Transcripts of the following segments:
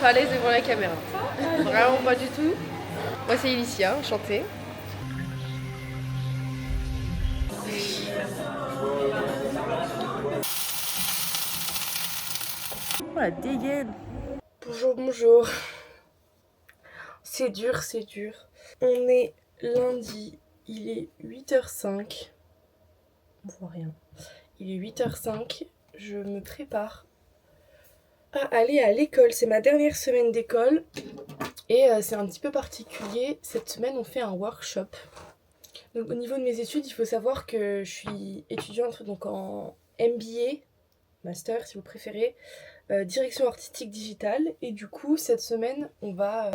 à l'aise devant la caméra. Vraiment pas du tout. Moi c'est Elysia, enchantée. Oh la dégaine. Bonjour, bonjour. C'est dur, c'est dur. On est lundi, il est 8h05. On voit rien. Il est 8h05, je me prépare à aller à l'école. C'est ma dernière semaine d'école et c'est un petit peu particulier. Cette semaine, on fait un workshop. Donc, au niveau de mes études, il faut savoir que je suis étudiante donc en MBA, master si vous préférez, direction artistique digitale. Et du coup, cette semaine, on va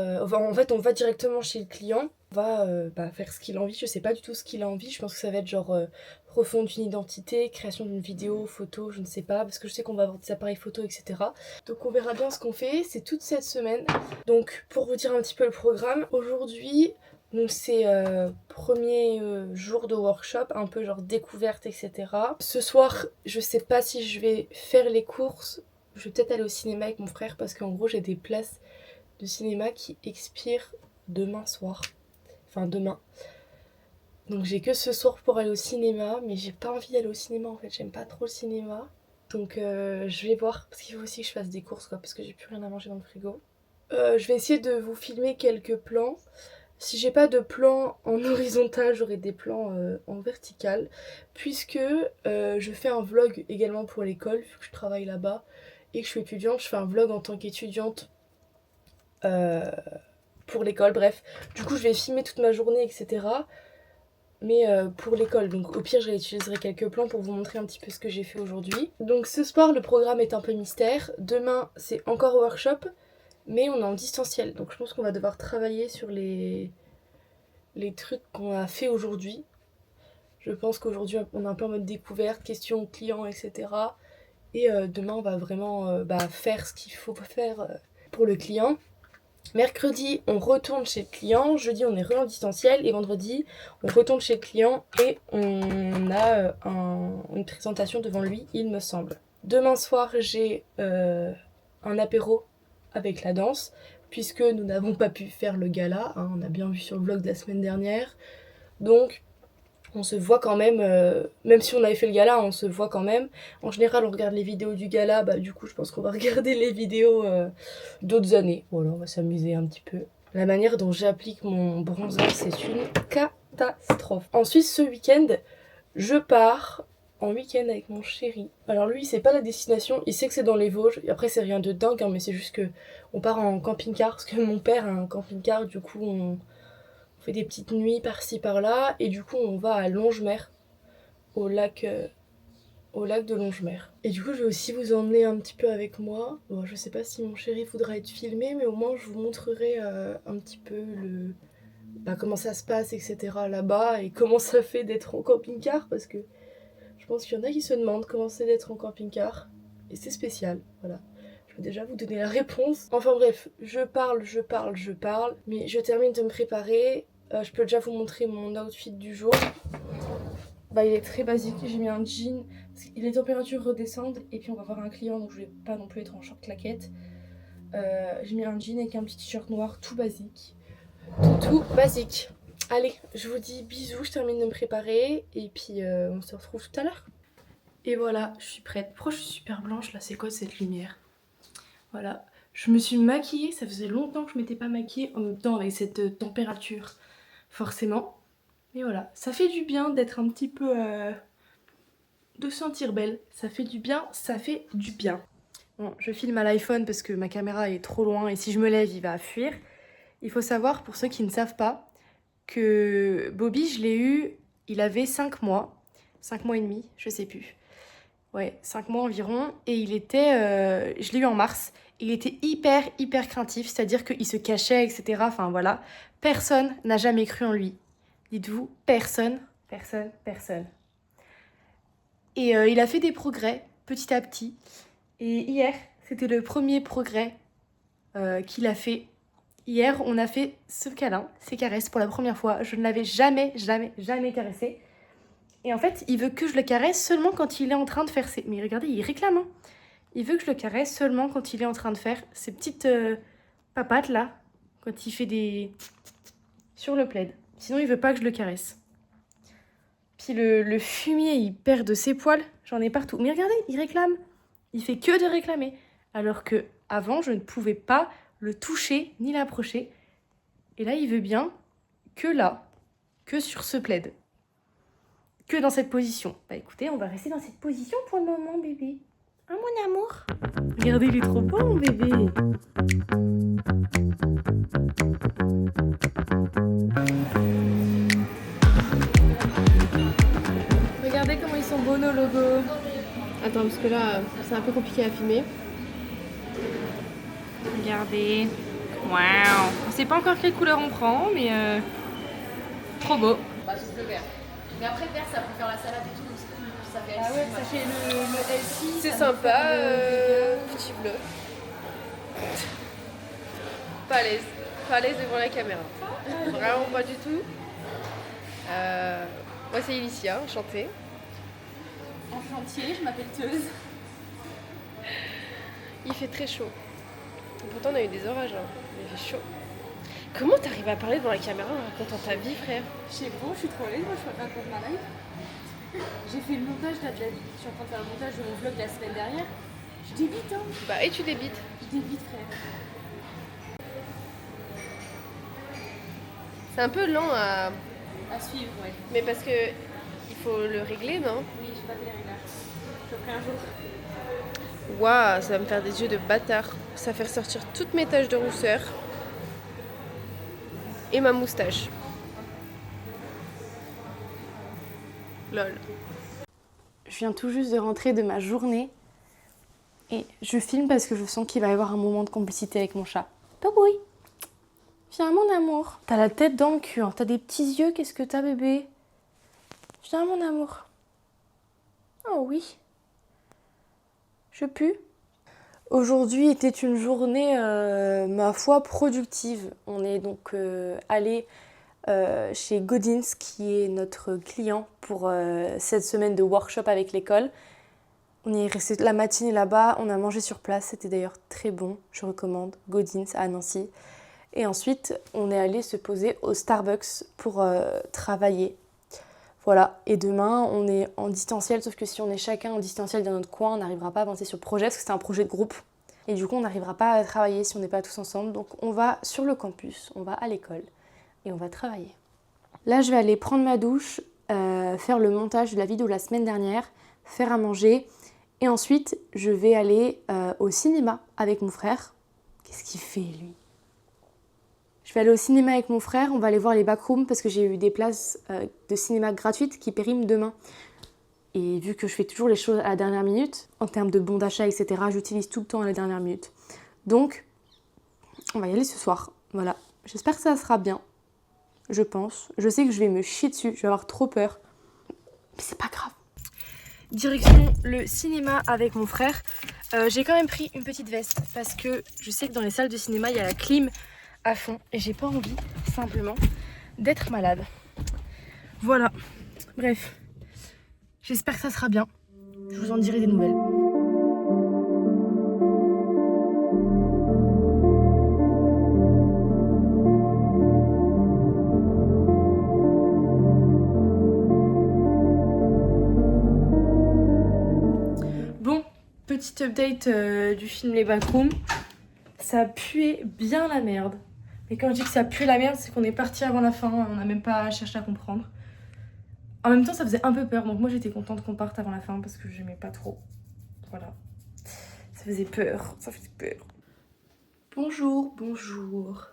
directement chez le client. On va faire ce qu'il a envie. Je sais pas du tout ce qu'il a envie. Je pense que ça va être genre refonte d'une identité, création d'une vidéo, photo, je ne sais pas. Parce que je sais qu'on va avoir des appareils photo, etc. Donc on verra bien ce qu'on fait. C'est toute cette semaine. Donc pour vous dire un petit peu le programme, aujourd'hui, donc c'est premier jour de workshop, un peu genre découverte, etc. Ce soir, je sais pas si je vais faire les courses. Je vais peut-être aller au cinéma avec mon frère parce qu'en gros j'ai des places de cinéma qui expirent demain soir. Enfin demain. Donc j'ai que ce soir pour aller au cinéma, mais j'ai pas envie d'aller au cinéma en fait, j'aime pas trop le cinéma. Donc je vais voir, parce qu'il faut aussi que je fasse des courses quoi, parce que j'ai plus rien à manger dans le frigo. Je vais essayer de vous filmer quelques plans. Si j'ai pas de plan en horizontal, j'aurai des plans en vertical, puisque je fais un vlog également pour l'école, vu que je travaille là-bas et que je suis étudiante, je fais un vlog en tant qu'étudiante pour l'école, bref. Du coup, je vais filmer toute ma journée, etc. Mais pour l'école, donc au pire, j'utiliserai quelques plans pour vous montrer un petit peu ce que j'ai fait aujourd'hui. Donc ce soir, le programme est un peu mystère. Demain, c'est encore workshop, mais on est en distanciel. Donc je pense qu'on va devoir travailler sur les trucs qu'on a fait aujourd'hui. Je pense qu'aujourd'hui, on est un peu en mode découverte, questions clients, etc. Et demain, on va vraiment faire ce qu'il faut faire pour le client. Mercredi, on retourne chez le client. Jeudi, on est en distanciel. Et vendredi, on retourne chez le client et on a une présentation devant lui, il me semble. Demain soir, j'ai un apéro avec la danse, puisque nous n'avons pas pu faire le gala. Hein, on a bien vu sur le vlog de la semaine dernière. Donc, on se voit quand même, même si on avait fait le gala, on se voit quand même. En général, on regarde les vidéos du gala, du coup, je pense qu'on va regarder les vidéos d'autres années. Voilà, on va s'amuser un petit peu. La manière dont j'applique mon bronzer, c'est une catastrophe. Ensuite, ce week-end, je pars en week-end avec mon chéri. Alors lui, il sait pas la destination, il sait que c'est dans les Vosges. Et après, c'est rien de dingue, hein, mais c'est juste que on part en camping-car, parce que mon père a un camping-car, du coup, on fait des petites nuits par-ci par-là et du coup on va à Longemer, au lac de Longemer. Et du coup je vais aussi vous emmener un petit peu avec moi. Bon, je sais pas si mon chéri voudra être filmé, mais au moins je vous montrerai un petit peu comment ça se passe, etc. là-bas et comment ça fait d'être en camping-car, parce que je pense qu'il y en a qui se demandent comment c'est d'être en camping-car et c'est spécial, voilà. Je vais déjà vous donner la réponse. Enfin bref, je parle, mais je termine de me préparer. Je peux déjà vous montrer mon outfit du jour. Il est très basique, j'ai mis un jean, les températures redescendent et puis on va voir un client, donc je vais pas non plus être en short claquette. J'ai mis un jean avec un petit t-shirt noir, tout basique. Tout basique. Allez, je vous dis bisous, je termine de me préparer et puis on se retrouve tout à l'heure. Et voilà, je suis prête. Pourquoi je suis super blanche là? C'est quoi cette lumière? Voilà, je me suis maquillée, ça faisait longtemps que je m'étais pas maquillée en même temps avec cette température, forcément. Mais voilà, ça fait du bien d'être un petit peu... de sentir belle. Ça fait du bien, ça fait du bien. Bon, je filme à l'iPhone parce que ma caméra est trop loin et si je me lève, il va fuir. Il faut savoir, pour ceux qui ne savent pas, que Bobby, je l'ai eu, il avait 5 mois. 5 mois et demi, je sais plus. Ouais, 5 mois environ. Et il était... je l'ai eu en mars. Il était hyper craintif, c'est-à-dire qu'il se cachait, etc. Enfin voilà. Personne n'a jamais cru en lui. Dites-vous, personne. Et il a fait des progrès, petit à petit. Et hier, c'était le premier progrès qu'il a fait. Hier, on a fait ce câlin, ces caresses pour la première fois. Je ne l'avais jamais caressé. Et en fait, il veut que je le caresse seulement quand il est en train de faire ses... Mais regardez, il réclame, hein. Il veut que je le caresse seulement quand il est en train de faire ses petites papate là, quand il fait des... sur le plaid. Sinon il veut pas que je le caresse. Puis le fumier il perd de ses poils, j'en ai partout. Mais regardez, il réclame. Il fait que de réclamer. Alors que avant je ne pouvais pas le toucher ni l'approcher. Et là il veut bien que là, que sur ce plaid. Que dans cette position. Bah écoutez, on va rester dans cette position pour le moment, bébé. Hein, mon amour? Regardez, il est trop beau, mon bébé. Regardez comment ils sont beaux, nos logos. Attends, parce que là, c'est un peu compliqué à filmer. Regardez. Waouh. On sait pas encore quelle couleur on prend, mais trop beau. Bah, sauf le vert. Mais après, le vert, ça peut faire la salade et tout. Ça fait Ah ouais, ça fait le healthy. C'est sympa, petit bleu. Pas à l'aise. Pas à l'aise devant la caméra. Vraiment pas du tout. Moi, c'est Ilicia, enchantée. Enchantée, je m'appelle Teuse. Il fait très chaud. Pourtant, on a eu des orages. Hein. Il fait chaud. Comment t'arrives à parler devant la caméra en racontant ta vie, frère? Je sais pas, je suis trop à l'aise, moi je raconte ma life. J'ai fait le montage là, je suis en train de faire le montage de mon vlog la semaine dernière. Je débite, hein. Bah, et tu débites. Je débite, frère. C'est un peu lent à suivre, ouais. Mais parce que il faut le régler, non? Oui, j'ai pas fait les réglages. Je le ferai un jour. Waouh, ça va me faire des yeux de bâtard. Ça va faire sortir toutes mes taches de rousseur. Et ma moustache. Lol. Je viens tout juste de rentrer de ma journée. Et je filme parce que je sens qu'il va y avoir un moment de complicité avec mon chat. Toboui. Viens, mon amour. T'as la tête dans le cul, hein. T'as des petits yeux, qu'est-ce que t'as, bébé? Viens, mon amour. Oh oui. Je pue. Aujourd'hui était une journée, ma foi, productive. On est donc allé chez Godins, qui est notre client pour cette semaine de workshop avec l'école. On est resté la matinée là-bas, on a mangé sur place, c'était d'ailleurs très bon, je recommande, Godins à Nancy. Et ensuite, on est allé se poser au Starbucks pour travailler. Voilà, et demain, on est en distanciel, sauf que si on est chacun en distanciel dans notre coin, on n'arrivera pas à avancer sur le projet, parce que c'est un projet de groupe. Et du coup, on n'arrivera pas à travailler si on n'est pas tous ensemble. Donc on va sur le campus, on va à l'école, et on va travailler. Là, je vais aller prendre ma douche, faire le montage de la vidéo la semaine dernière, faire à manger, et ensuite, je vais aller au cinéma avec mon frère. Qu'est-ce qu'il fait, lui? Je vais aller au cinéma avec mon frère, on va aller voir les backrooms parce que j'ai eu des places de cinéma gratuites qui périment demain. Et vu que je fais toujours les choses à la dernière minute, en termes de bons d'achat, etc., j'utilise tout le temps à la dernière minute. Donc, on va y aller ce soir. Voilà. J'espère que ça sera bien. Je pense. Je sais que je vais me chier dessus, je vais avoir trop peur. Mais c'est pas grave. Direction le cinéma avec mon frère. J'ai quand même pris une petite veste parce que je sais que dans les salles de cinéma, il y a la clim à fond et j'ai pas envie simplement d'être malade. Voilà. Bref. J'espère que ça sera bien. Je vous en dirai des nouvelles. Bon, petite update du film Les Backrooms. Ça puait bien la merde. Mais quand je dis que ça pue la merde, c'est qu'on est parti avant la fin, on n'a même pas cherché à comprendre. En même temps, ça faisait un peu peur, donc moi j'étais contente qu'on parte avant la fin parce que j'aimais pas trop. Voilà. Ça faisait peur, ça faisait peur. Bonjour, bonjour.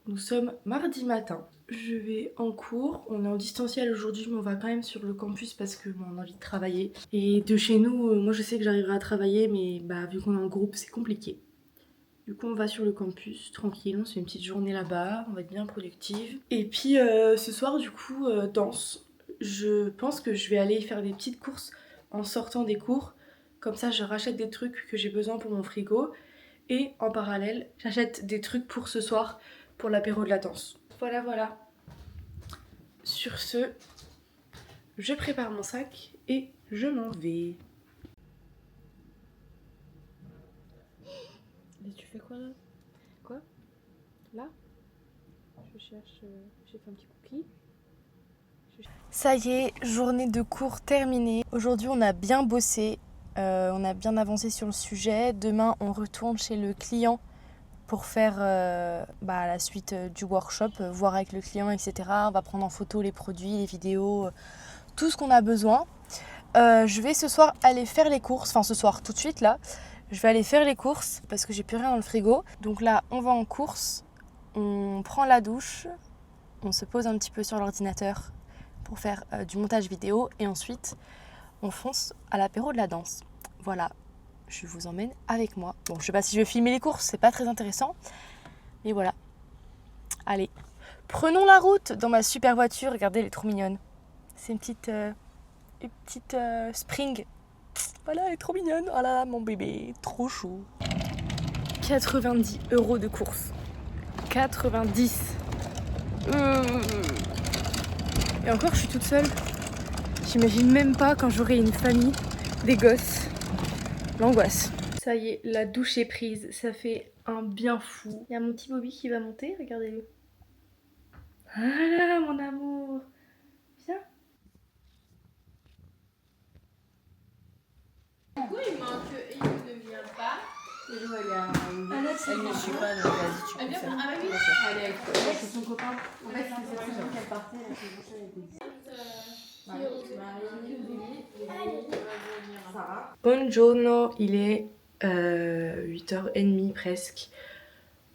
Nous sommes mardi matin. Je vais en cours, on est en distanciel aujourd'hui, mais on va quand même sur le campus parce que bon, on a envie de travailler. Et de chez nous, moi je sais que j'arriverai à travailler, mais bah, vu qu'on est en groupe, c'est compliqué. Du coup, on va sur le campus, tranquille, on se fait une petite journée là-bas, on va être bien productive. Et puis ce soir, du coup, danse. Je pense que je vais aller faire des petites courses en sortant des cours. Comme ça, je rachète des trucs que j'ai besoin pour mon frigo. Et en parallèle, j'achète des trucs pour ce soir, pour l'apéro de la danse. Voilà, voilà. Sur ce, je prépare mon sac et je m'en vais. Et tu fais quoi là? Quoi? là. Je cherche, j'ai fait un petit cookie. Ça y est, journée de cours terminée. Aujourd'hui, on a bien bossé, on a bien avancé sur le sujet. Demain, on retourne chez le client pour faire la suite du workshop, voir avec le client, etc. On va prendre en photo les produits, les vidéos, tout ce qu'on a besoin. Je vais ce soir aller faire les courses, enfin ce soir tout de suite là. Je vais aller faire les courses parce que j'ai plus rien dans le frigo. Donc là, on va en course, on prend la douche, on se pose un petit peu sur l'ordinateur pour faire du montage vidéo et ensuite on fonce à l'apéro de la danse. Voilà, je vous emmène avec moi. Bon, je sais pas si je vais filmer les courses, c'est pas très intéressant, mais voilà. Allez, prenons la route dans ma super voiture. Regardez, elle est trop mignonne. C'est une petite Spring. Voilà, elle est trop mignonne. Oh là là, mon bébé, trop chou. 90 € de course. 90. Et encore, je suis toute seule. J'imagine même pas quand j'aurai une famille, des gosses. L'angoisse. Ça y est, la douche est prise. Ça fait un bien fou. Il y a mon petit Bobby qui va monter, regardez-le. Voilà, mon amour. Viens. Du coup, il manque une ne vient pas. Elle ne suit pas, donc vas-y, tu peux faire. Ah oui. Elle est avec toi, c'est son copain. En fait, c'est cette semaine qu'elle partait, la semaine prochaine, elle était Sarah. Buongiorno, il est 8h30 presque.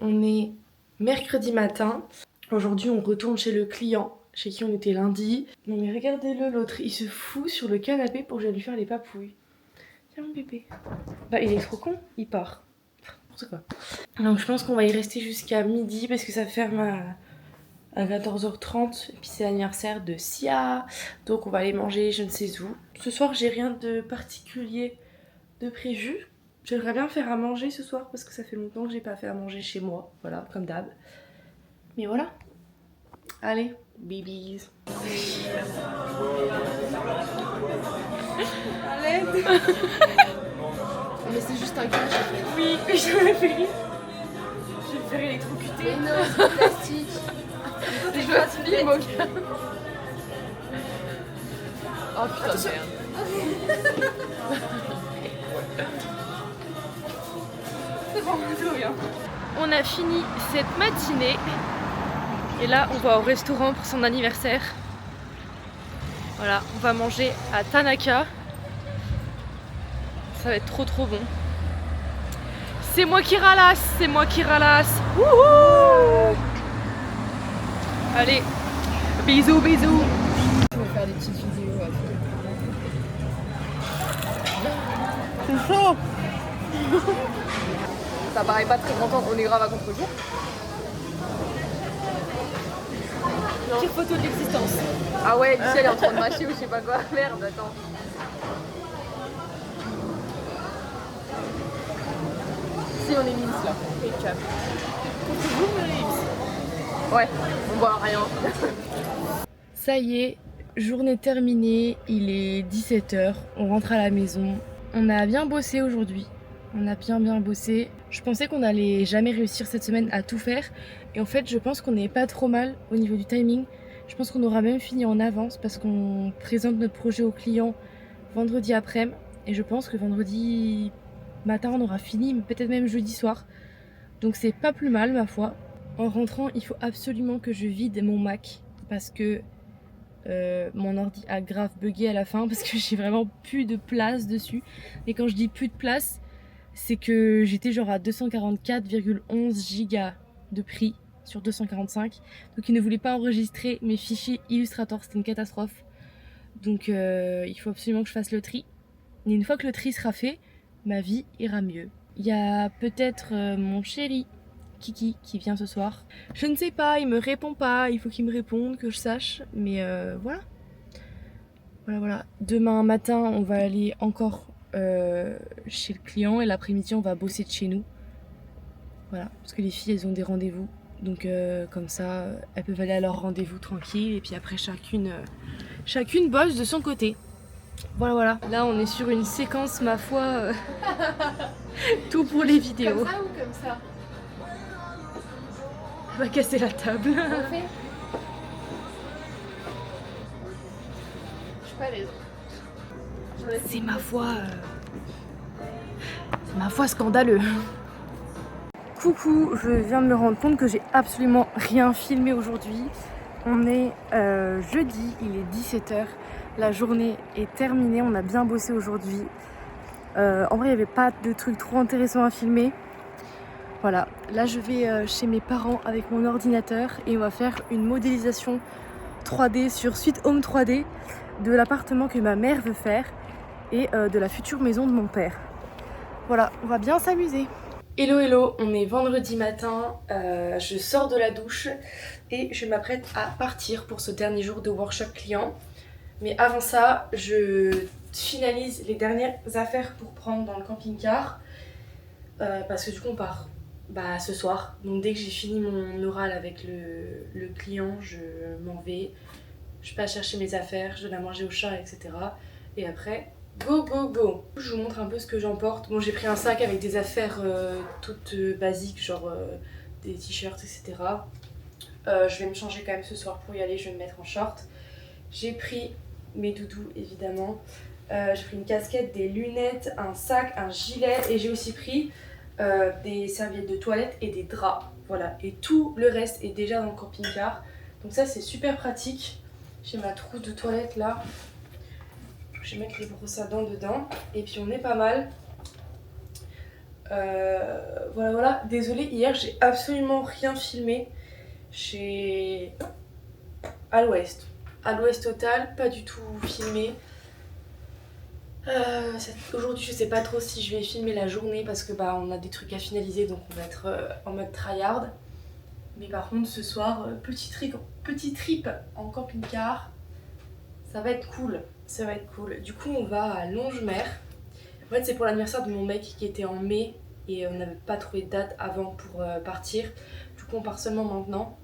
On est mercredi matin. Aujourd'hui, on retourne chez le client, chez qui on était lundi. Non mais regardez-le, l'autre, il se fout sur le canapé pour que j'aille lui faire les papouilles. Tiens mon bébé. Bah il est trop con, il part. N'importe quoi. Donc je pense qu'on va y rester jusqu'à midi parce que ça ferme à 14h30. Et puis c'est l'anniversaire de Sia. Donc on va aller manger je ne sais où. Ce soir j'ai rien de particulier de prévu. J'aimerais bien faire à manger ce soir parce que ça fait longtemps que j'ai pas fait à manger chez moi. Voilà, comme d'hab. Mais voilà. Allez, bibis. Allez. Mais c'est juste un cache en fait. Oui, je me fais rire. Je vais me faire électrocuter. Mais non, c'est plastique. Je filme, ok. Oh putain de merde. C'est bon, tout bien. On a fini cette matinée. Et là, on va au restaurant pour son anniversaire. Voilà, on va manger à Tanaka. Ça va être trop trop bon. C'est moi qui ralasse, c'est moi qui ralasse. Wouhou! Allez, bisous, bisous. Je vais faire des petites vidéos à C'est chaud. Ça paraît pas très content, on est grave à contre-jour. Pire photo de l'existence. Ah ouais, Lucie elle est en train de mâcher ou je sais pas quoi. Merde, attends. Si on est mince là. Et cap. Ouais, on voit rien. Ça y est, journée terminée, il est 17h, on rentre à la maison. On a bien bossé aujourd'hui, on a bien bossé. Je pensais qu'on allait jamais réussir cette semaine à tout faire. Et en fait, je pense qu'on n'est pas trop mal au niveau du timing. Je pense qu'on aura même fini en avance parce qu'on présente notre projet au client vendredi après-midi. Et je pense que vendredi matin, on aura fini, peut-être même jeudi soir. Donc c'est pas plus mal, ma foi. En rentrant, il faut absolument que je vide mon Mac parce que mon ordi a grave bugué à la fin parce que j'ai vraiment plus de place dessus. Et quand je dis plus de place, c'est que j'étais genre à 244,11 gigas de prix sur 245. Donc il ne voulait pas enregistrer mes fichiers Illustrator, c'était une catastrophe. Donc il faut absolument que je fasse le tri. Et une fois que le tri sera fait, ma vie ira mieux. Il y a peut-être mon chéri Kiki qui vient ce soir. Je ne sais pas, il me répond pas, il faut qu'il me réponde, que je sache. Mais voilà. Voilà. Demain matin, on va aller encore chez le client et l'après-midi, on va bosser de chez nous. Voilà, parce que les filles, elles ont des rendez-vous. Donc comme ça, elles peuvent aller à leur rendez-vous tranquille. Et puis après, chacune bosse de son côté. Voilà. Là, on est sur une séquence, ma foi, tout pour les vidéos. Comme ça ou comme ça? Elle va casser la table. On fait. Je suis pas à l'aise. C'est ma foi scandaleux. Coucou, je viens de me rendre compte que j'ai absolument rien filmé aujourd'hui. On est jeudi, il est 17h. La journée est terminée, on a bien bossé aujourd'hui. En vrai, il n'y avait pas de trucs trop intéressants à filmer. Voilà, là je vais chez mes parents avec mon ordinateur et on va faire une modélisation 3D sur Sweet Home 3D de l'appartement que ma mère veut faire et de la future maison de mon père. Voilà, on va bien s'amuser. Hello hello, on est vendredi matin, je sors de la douche et je m'apprête à partir pour ce dernier jour de workshop client. Mais avant ça, je finalise les dernières affaires pour prendre dans le camping-car parce que du coup on part ce soir. Donc dès que j'ai fini mon oral avec le client, je m'en vais, je passe chercher mes affaires, je donne à manger au chat, etc. Et après, go go go. Je vous montre un peu ce que j'emporte. Bon, j'ai pris un sac avec des affaires toutes basiques, genre des t-shirts, etc. Je vais me changer quand même ce soir pour y aller, je vais me mettre en short. J'ai pris mes doudous évidemment. J'ai pris une casquette, des lunettes, un sac, un gilet et j'ai aussi pris des serviettes de toilette et des draps. Voilà, et tout le reste est déjà dans le camping-car. Donc ça c'est super pratique. J'ai ma trousse de toilette là. Je vais mettre les brosses à dents dedans. Et puis on est pas mal. Voilà. Désolée, hier j'ai absolument rien filmé. J'ai à l'ouest total, pas du tout filmé. Aujourd'hui je sais pas trop si je vais filmer la journée parce que on a des trucs à finaliser donc on va être en mode tryhard. Mais par contre ce soir, petit trip en camping-car, ça va être cool. Du coup on va à Longemer. En fait c'est pour l'anniversaire de mon mec qui était en mai et on n'avait pas trouvé de date avant pour partir. Du coup on part seulement maintenant,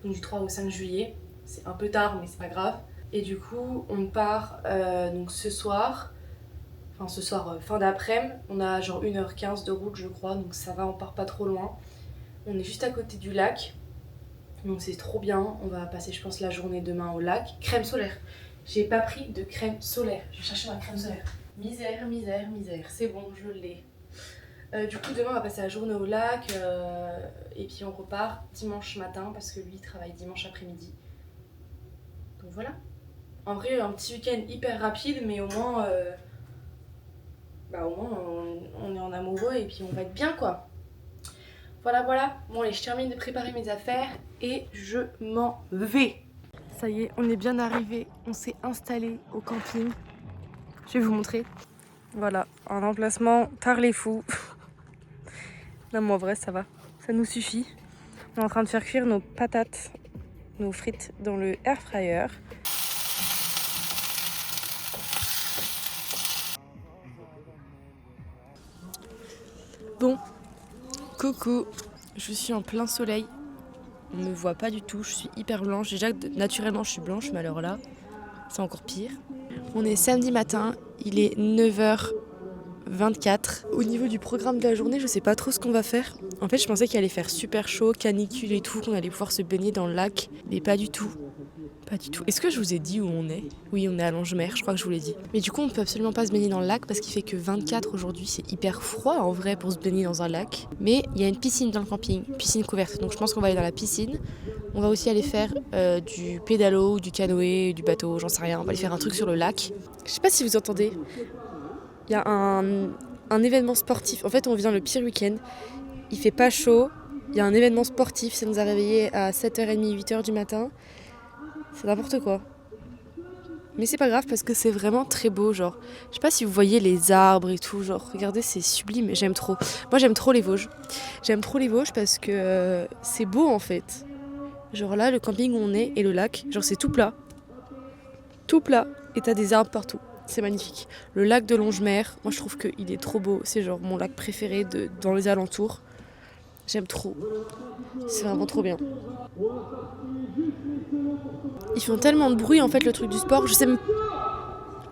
donc du 3 au 5 juillet. C'est un peu tard mais c'est pas grave. Et du coup on part donc ce soir, fin d'après-midi. On a genre 1h15 de route je crois, donc ça va, on part pas trop loin. On est juste à côté du lac, donc c'est trop bien. On va passer je pense la journée demain au lac. Crème solaire, j'ai pas pris de crème solaire, je vais chercher ma crème solaire. Misère, c'est bon, je l'ai. Du coup demain on va passer la journée au lac et puis on repart dimanche matin parce que lui il travaille dimanche après-midi. Donc voilà. En vrai un petit week-end hyper rapide mais au moins on est en amoureux et puis on va être bien quoi. Voilà. Bon allez, je termine de préparer mes affaires et je m'en vais. Ça y est, on est bien arrivé, on s'est installé au camping. Je vais vous montrer. Voilà, un emplacement tard les fous. Non mais en vrai ça va, ça nous suffit. On est en train de faire cuire nos patates, nos frites dans le air fryer. Bon, coucou, je suis en plein soleil. On me voit pas du tout, je suis hyper blanche. Déjà naturellement je suis blanche mais alors là c'est encore pire. On est samedi matin, il est 9h24. Au niveau du programme de la journée, je sais pas trop ce qu'on va faire. En fait je pensais qu'il allait faire super chaud, canicule et tout, qu'on allait pouvoir se baigner dans le lac. Mais pas du tout. Est-ce que je vous ai dit où on est ? Oui, on est à Longemer, je crois que je vous l'ai dit. Mais du coup, on peut absolument pas se baigner dans le lac parce qu'il fait que 24 aujourd'hui. C'est hyper froid en vrai pour se baigner dans un lac. Mais il y a une piscine dans le camping, piscine couverte. Donc je pense qu'on va aller dans la piscine. On va aussi aller faire du pédalo, du canoë, du bateau, j'en sais rien. On va aller faire un truc sur le lac. Je sais pas si vous entendez. Il y a un événement sportif. En fait, on vient le pire week-end. Il fait pas chaud. Il y a un événement sportif. Ça nous a réveillés à 7h30, 8h du matin. C'est n'importe quoi. Mais c'est pas grave parce que c'est vraiment très beau, genre. Je sais pas si vous voyez les arbres et tout, genre, regardez, c'est sublime, j'aime trop. Moi j'aime trop les Vosges. J'aime trop les Vosges parce que c'est beau en fait. Genre là, le camping où on est et le lac, genre c'est tout plat. Tout plat. Et t'as des arbres partout. C'est magnifique. Le lac de Longemer, moi je trouve qu'il est trop beau. C'est genre mon lac préféré dans les alentours. J'aime trop. C'est vraiment trop bien. Ils font tellement de bruit en fait le truc du sport, je sais même...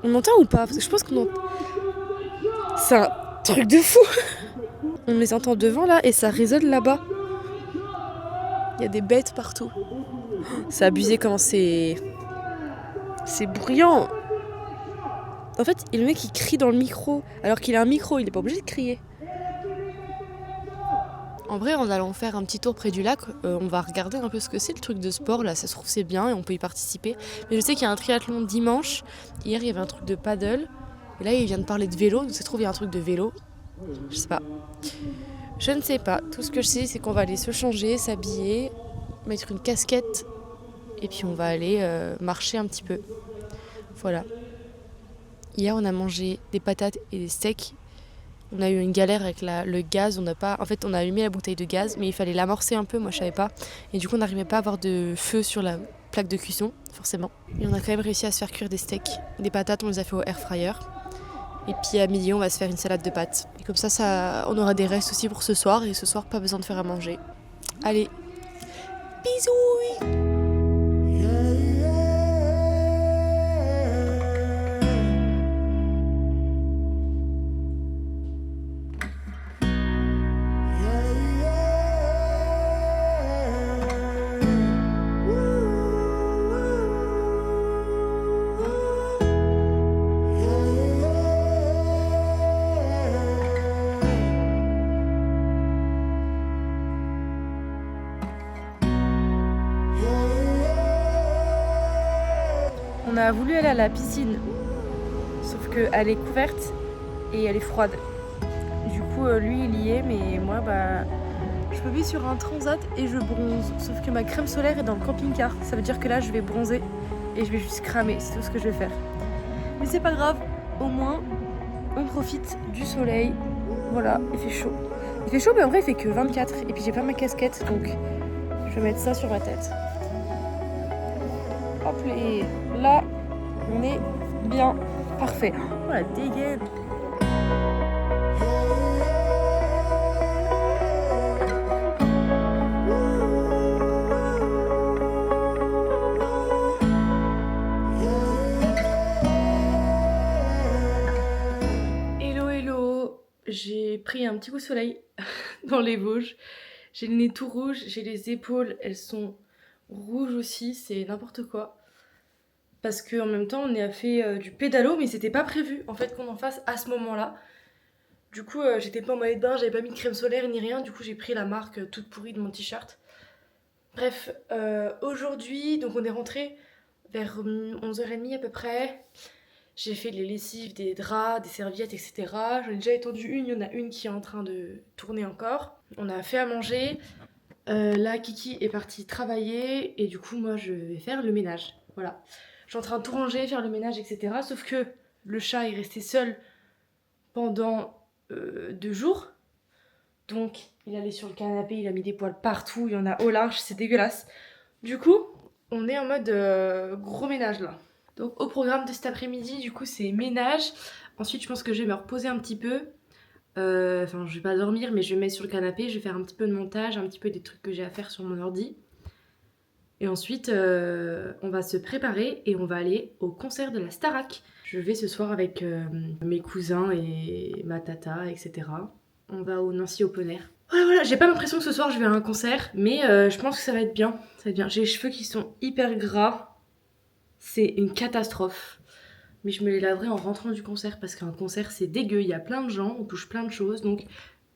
On entend ou pas ? Parce que je pense qu'on entend... C'est un truc de fou. On les entend devant là et ça résonne là-bas. Il y a des bêtes partout. C'est abusé comment c'est bruyant. En fait, le mec il crie dans le micro, alors qu'il a un micro, il n'est pas obligé de crier. En vrai, en allant faire un petit tour près du lac, on va regarder un peu ce que c'est le truc de sport. Là, ça se trouve c'est bien et on peut y participer. Mais je sais qu'il y a un triathlon dimanche. Hier, il y avait un truc de paddle. Et là, il vient de parler de vélo. Donc ça se trouve, il y a un truc de vélo. Je sais pas. Je ne sais pas. Tout ce que je sais, c'est qu'on va aller se changer, s'habiller, mettre une casquette. Et puis on va aller marcher un petit peu. Voilà. Hier, on a mangé des patates et des steaks. On a eu une galère avec le gaz. En fait, on a allumé la bouteille de gaz, mais il fallait l'amorcer un peu. Moi, je savais pas. Et du coup, on n'arrivait pas à avoir de feu sur la plaque de cuisson, forcément. Et on a quand même réussi à se faire cuire des steaks. Des patates, on les a fait au air fryer. Et puis à midi, on va se faire une salade de pâtes. Et comme ça, on aura des restes aussi pour ce soir. Et ce soir, pas besoin de faire à manger. Allez, bisous! On a voulu aller à la piscine, sauf qu'elle est couverte et elle est froide. Du coup, lui, il y est, mais moi, je me mets sur un transat et je bronze. Sauf que ma crème solaire est dans le camping-car. Ça veut dire que là, je vais bronzer et je vais juste cramer. C'est tout ce que je vais faire. Mais c'est pas grave, au moins, on profite du soleil. Voilà, il fait chaud. Il fait chaud, mais en vrai, il fait que 24. Et puis, j'ai pas ma casquette, donc je vais mettre ça sur ma tête. Hop, et là, on est bien. Parfait. Oh, la dégaine. Hello, hello. J'ai pris un petit coup de soleil dans les Vosges. J'ai le nez tout rouge, j'ai les épaules, elles sont rouges aussi, c'est n'importe quoi. Parce qu'en même temps, on a fait du pédalo, mais c'était pas prévu en fait qu'on en fasse à ce moment-là. Du coup, j'étais pas en maillot de bain, j'avais pas mis de crème solaire ni rien, du coup j'ai pris la marque toute pourrie de mon t-shirt. Bref, aujourd'hui, donc on est rentré vers 11h30 à peu près. J'ai fait les lessives, des draps, des serviettes, etc. J'en ai déjà étendu une, il y en a une qui est en train de tourner encore. On a fait à manger. Là, Kiki est partie travailler et du coup, moi, je vais faire le ménage. Voilà. Je suis en train de tout ranger, faire le ménage, etc. Sauf que le chat est resté seul pendant 2 jours. Donc, il allait sur le canapé, il a mis des poils partout, il y en a au large, c'est dégueulasse. Du coup, on est en mode gros ménage là. Donc, au programme de cet après-midi, du coup, c'est ménage. Ensuite, je pense que je vais me reposer un petit peu. Enfin, je vais pas dormir, mais je vais me mettre sur le canapé, je vais faire un petit peu de montage, un petit peu des trucs que j'ai à faire sur mon ordi. Et ensuite, on va se préparer et on va aller au concert de la Starac. Je vais ce soir avec mes cousins et ma tata, etc. On va au Nancy Open Air. Voilà, j'ai pas l'impression que ce soir je vais à un concert, mais je pense que ça va être bien. Ça va être bien. J'ai les cheveux qui sont hyper gras. C'est une catastrophe. Mais je me les laverai en rentrant du concert parce qu'un concert c'est dégueu, il y a plein de gens, on touche plein de choses, donc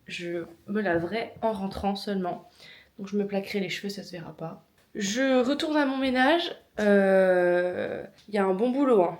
je me laverai en rentrant seulement. Donc je me plaquerai les cheveux, ça se verra pas. Je retourne à mon ménage, il y a un bon boulot. Hein.